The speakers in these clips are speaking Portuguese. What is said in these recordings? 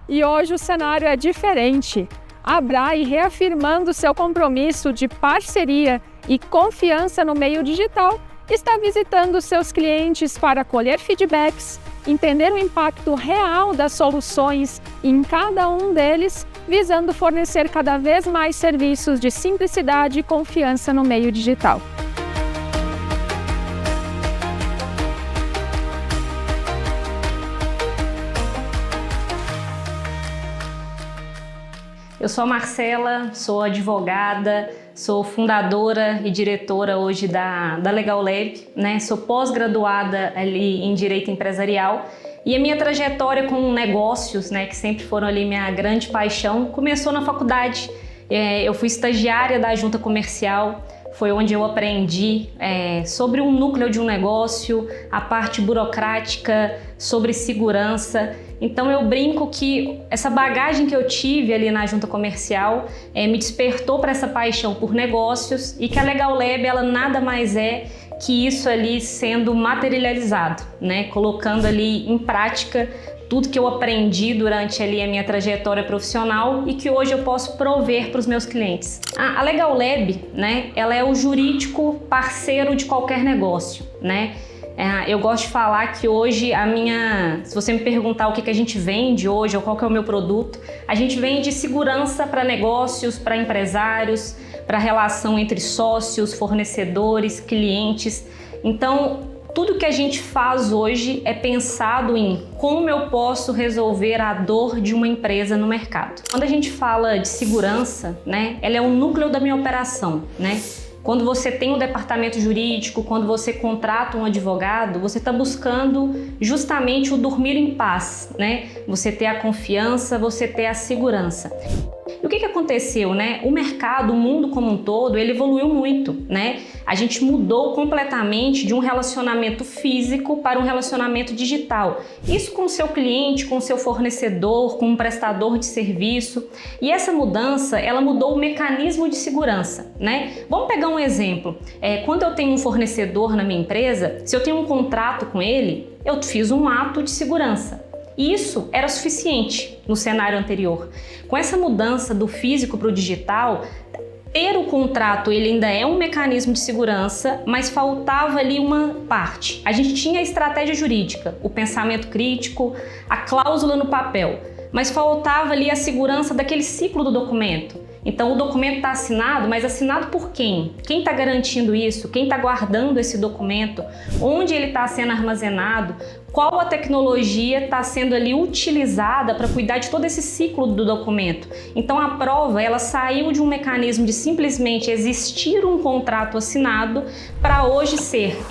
E hoje o cenário é diferente. A Braille, reafirmando seu compromisso de parceria e confiança no meio digital, está visitando seus clientes para colher feedbacks, entender o impacto real das soluções em cada um deles, visando fornecer cada vez mais serviços de simplicidade e confiança no meio digital. Eu sou a Marcela, sou advogada, sou fundadora e diretora hoje da Legal Lab, né? Sou pós-graduada ali em Direito Empresarial e a minha trajetória com negócios, né, que sempre foram ali minha grande paixão, começou na faculdade. Eu fui estagiária da Junta Comercial, foi onde eu aprendi sobre o núcleo de um negócio, a parte burocrática, sobre segurança. Então eu brinco que essa bagagem que eu tive ali na Junta Comercial me despertou para essa paixão por negócios e que a Legal Lab ela nada mais é que isso ali sendo materializado, né? Colocando ali em prática tudo que eu aprendi durante ali a minha trajetória profissional e que hoje eu posso prover para os meus clientes. A Legal Lab, né? Ela é o jurídico parceiro de qualquer negócio, né? Eu gosto de falar que hoje se você me perguntar o que a gente vende hoje ou qual que é o meu produto, a gente vende segurança para negócios, para empresários, para a relação entre sócios, fornecedores, clientes. Então, tudo que a gente faz hoje é pensado em como eu posso resolver a dor de uma empresa no mercado. Quando a gente fala de segurança, né, ela é o núcleo da minha operação, né? Quando você tem um departamento jurídico, quando você contrata um advogado, você está buscando justamente o dormir em paz, né? Você ter a confiança, você ter a segurança. E o que aconteceu, né? O mercado, o mundo como um todo, ele evoluiu muito, né? A gente mudou completamente de um relacionamento físico para um relacionamento digital. Isso com o seu cliente, com o seu fornecedor, com um prestador de serviço. E essa mudança, ela mudou o mecanismo de segurança, né? Vamos pegar um exemplo. Quando eu tenho um fornecedor na minha empresa, se eu tenho um contrato com ele, eu fiz um ato de segurança. E isso era suficiente no cenário anterior. Com essa mudança do físico para o digital, ter o contrato ele ainda é um mecanismo de segurança, mas faltava ali uma parte. A gente tinha a estratégia jurídica, o pensamento crítico, a cláusula no papel, mas faltava ali a segurança daquele ciclo do documento. Então o documento está assinado, mas assinado por quem? Quem está garantindo isso? Quem está guardando esse documento? Onde ele está sendo armazenado? Qual a tecnologia está sendo ali utilizada para cuidar de todo esse ciclo do documento? Então a prova ela saiu de um mecanismo de simplesmente existir um contrato assinado para hoje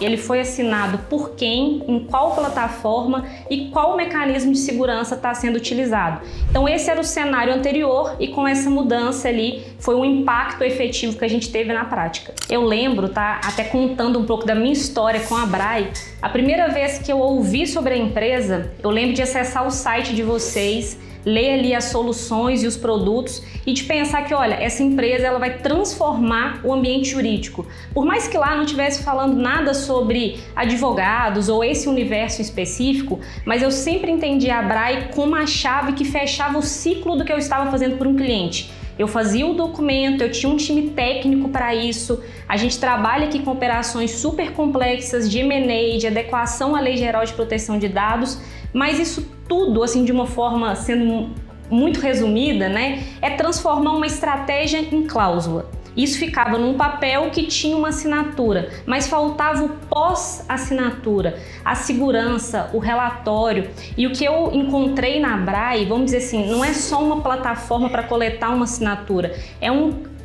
ele foi assinado por quem, em qual plataforma e qual mecanismo de segurança está sendo utilizado. Então esse era o cenário anterior e com essa mudança ali foi um impacto efetivo que a gente teve na prática. Eu lembro, tá, até contando um pouco da minha história com a Braille, a primeira vez que eu ouvi sobre a empresa, eu lembro de acessar o site de vocês, ler ali as soluções e os produtos e de pensar que, olha, essa empresa ela vai transformar o ambiente jurídico. Por mais que lá não estivesse falando nada sobre advogados ou esse universo específico, mas eu sempre entendi a Braille como a chave que fechava o ciclo do que eu estava fazendo por um cliente. Eu fazia o documento, eu tinha um time técnico para isso, a gente trabalha aqui com operações super complexas de M&A, de adequação à Lei Geral de Proteção de Dados, mas isso tudo, assim, de uma forma sendo muito resumida, né, é transformar uma estratégia em cláusula. Isso ficava num papel que tinha uma assinatura, mas faltava o pós-assinatura, a segurança, o relatório. E o que eu encontrei na Braille, vamos dizer assim, não é só uma plataforma para coletar uma assinatura,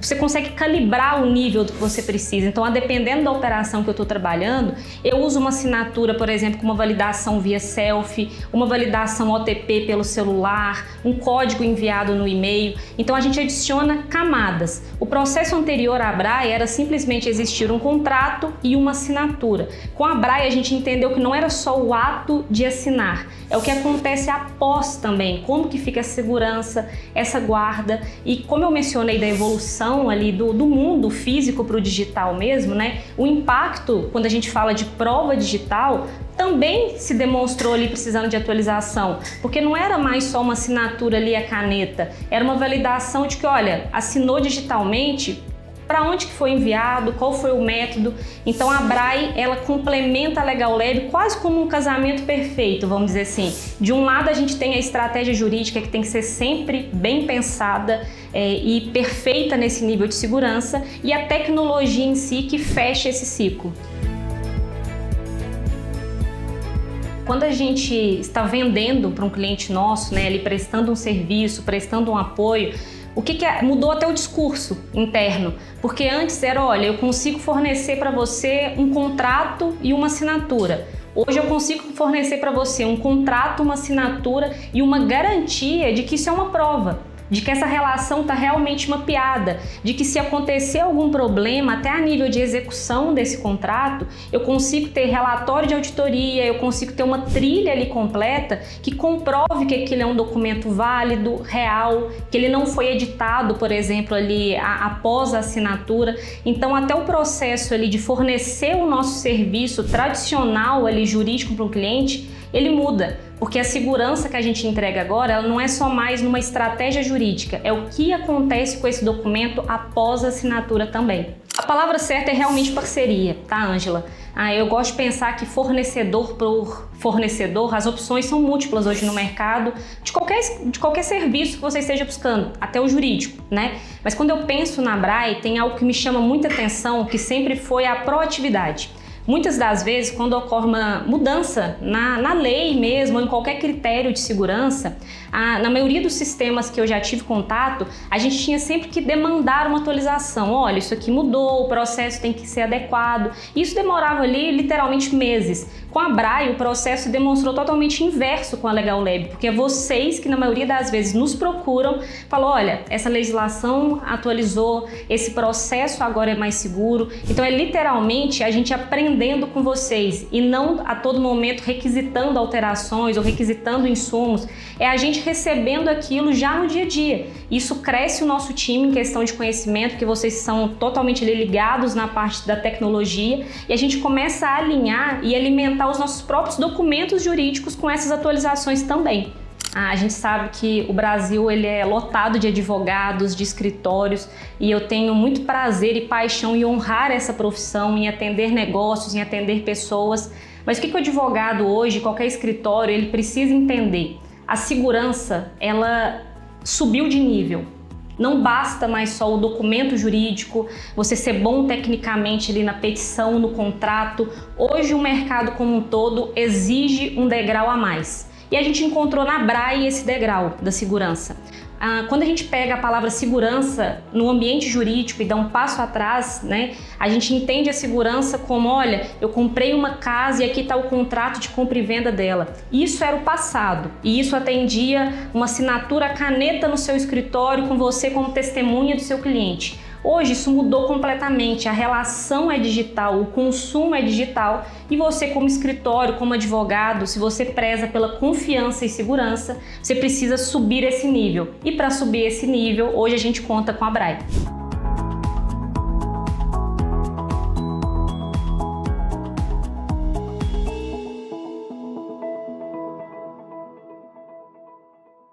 você consegue calibrar o nível do que você precisa. Então, dependendo da operação que eu estou trabalhando, eu uso uma assinatura, por exemplo, com uma validação via selfie, uma validação OTP pelo celular, um código enviado no e-mail. Então, a gente adiciona camadas. O processo anterior à Braille era simplesmente existir um contrato e uma assinatura. Com a Braille, a gente entendeu que não era só o ato de assinar, é o que acontece após também, como que fica a segurança, essa guarda. E como eu mencionei da evolução transição ali do mundo físico para o digital mesmo, né? O impacto, quando a gente fala de prova digital, também se demonstrou ali precisando de atualização, porque não era mais só uma assinatura ali a caneta, era uma validação de que, olha, assinou digitalmente, para onde que foi enviado, qual foi o método. Então a BRAE, ela complementa a Legal Lab quase como um casamento perfeito, vamos dizer assim. De um lado a gente tem a estratégia jurídica que tem que ser sempre bem pensada e perfeita nesse nível de segurança, e a tecnologia em si que fecha esse ciclo. Quando a gente está vendendo para um cliente nosso, né, ali prestando um serviço, prestando um apoio, o que mudou até o discurso interno, porque antes era, olha, eu consigo fornecer para você um contrato e uma assinatura. Hoje eu consigo fornecer para você um contrato, uma assinatura e uma garantia de que isso é uma prova, de que essa relação está realmente mapeada, de que se acontecer algum problema, até a nível de execução desse contrato, eu consigo ter relatório de auditoria, eu consigo ter uma trilha ali completa que comprove que aquilo é um documento válido, real, que ele não foi editado, por exemplo, ali após a assinatura. Então, até o processo ali de fornecer o nosso serviço tradicional ali jurídico para o cliente, ele muda, porque a segurança que a gente entrega agora, ela não é só mais numa estratégia jurídica, é o que acontece com esse documento após a assinatura também. A palavra certa é realmente parceria, tá, Ângela? Eu gosto de pensar que fornecedor por fornecedor, as opções são múltiplas hoje no mercado, de qualquer serviço que você esteja buscando, até o jurídico, né? Mas quando eu penso na BRAE, tem algo que me chama muita atenção, que sempre foi a proatividade. Muitas das vezes, quando ocorre uma mudança na lei mesmo, ou em qualquer critério de segurança, na maioria dos sistemas que eu já tive contato, a gente tinha sempre que demandar uma atualização. Olha, isso aqui mudou, o processo tem que ser adequado. Isso demorava ali literalmente meses. Com a BRAE, o processo se demonstrou totalmente inverso com a Legal Lab, porque é vocês que na maioria das vezes nos procuram, falam, olha, essa legislação atualizou, esse processo agora é mais seguro. Então é literalmente a gente aprendendo com vocês e não a todo momento requisitando alterações ou requisitando insumos, é a gente recebendo aquilo já no dia a dia. Isso cresce o nosso time em questão de conhecimento, que vocês são totalmente ligados na parte da tecnologia, e a gente começa a alinhar e alimentar os nossos próprios documentos jurídicos com essas atualizações também. A gente sabe que o Brasil ele é lotado de advogados, de escritórios, e eu tenho muito prazer e paixão em honrar essa profissão, em atender negócios, em atender pessoas. Mas o que o advogado hoje, qualquer escritório, ele precisa entender? A segurança, ela subiu de nível. Não basta mais só o documento jurídico, você ser bom tecnicamente ali na petição, no contrato. Hoje o mercado como um todo exige um degrau a mais. E a gente encontrou na BRAE esse degrau da segurança. Quando a gente pega a palavra segurança no ambiente jurídico e dá um passo atrás, né, a gente entende a segurança como, olha, eu comprei uma casa e aqui está o contrato de compra e venda dela. Isso era o passado e isso atendia uma assinatura caneta no seu escritório com você como testemunha do seu cliente. Hoje isso mudou completamente, a relação é digital, o consumo é digital e você como escritório, como advogado, se você preza pela confiança e segurança, você precisa subir esse nível. E para subir esse nível, hoje a gente conta com a BRAE.